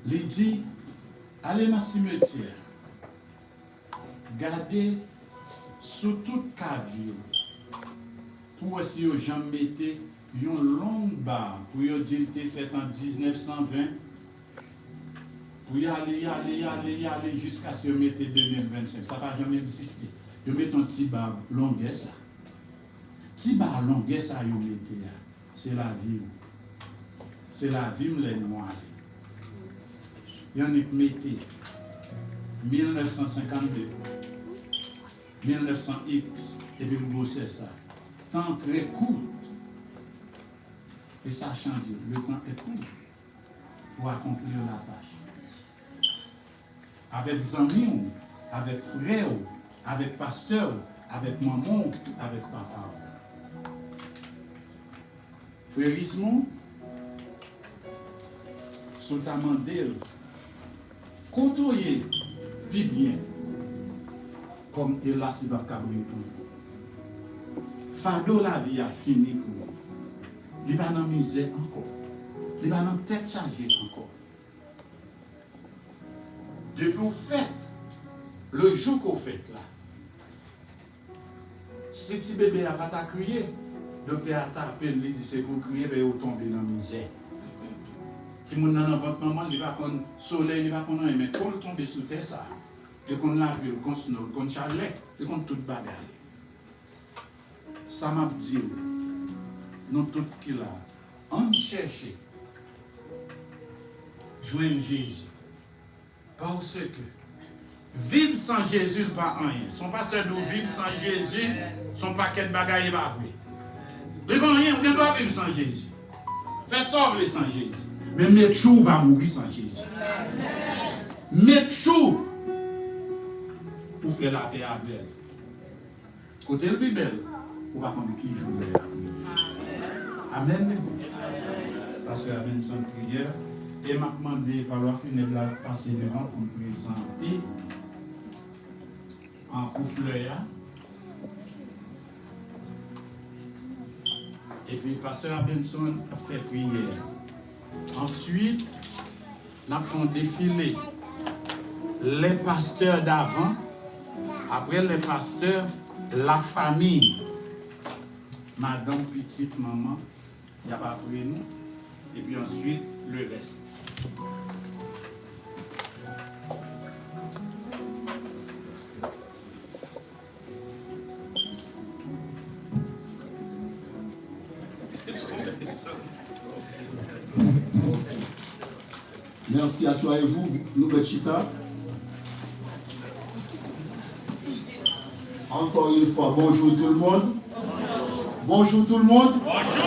Il dit, allez dans le cimetière, gardez sous toute cavie pour essayer de gens mettre une longue barre pour dire qu'il était fait en 1920 pour y aller jusqu'à ce que vous mettez 2025. Ça ne va jamais exister. Vous mettez un petit bar longueur ça. Petit bar longueur ça, vous mettez là. C'est la vie. C'est la vie, les noirs. Il y en a qui mettent 1952, 1900X, et puis vous bossez ça. Temps très court. Et ça change. Le temps est court pour accomplir la tâche. Avec amis, avec frères, avec pasteurs, avec maman, avec papa. Frérisme, sous ta mandelle, côtoyer, puis bien, comme Elas Bakabritou. Fado la vie a fini pour lui. Il va dans la misère encore. Il va dans la tête chargée encore. Depuis vous faites, le jour que vous faites là, si petit bébé n'a pas ta crié, le docteur a tapé, il dit c'est pour crier, mais vous tombez dans la misère. Si vous avez votre maman, il va comme soleil, il va comme mais quand vous tombez sous terre, ça, et qu'on l'a vu, qu'on chalet, et qu'on tout bagaille. Ça m'a dit, nous tous qui là, on cherche, joindre Jésus. Parce que vivre sans Jésus, pas rien. Son pasteur nous vivre sans Jésus, son paquet de bagailles va vrai. Les gens, rien, on ne doit vivre sans Jésus. Fais sauver sans Jésus. Mais mettre chou va mourir sans Jésus. Mettre chou pour faire la paix avec elle. Côté le plus belle, on va prendre qui joue là. Amen. Parce que Amen son prière. Et m'a demandé par la funèbre de passer devant pour me présenter en couffleur. Et puis, pasteur Benson a fait prière. Ensuite, nous avons défilé les pasteurs d'avant. Après les pasteurs, la famille. Madame, petite maman, il y a pas après nous. Et puis ensuite, le reste. Merci, asseyez-vous, nous Chita. Encore une fois, bonjour tout le monde. Bonjour tout le monde. Bonjour.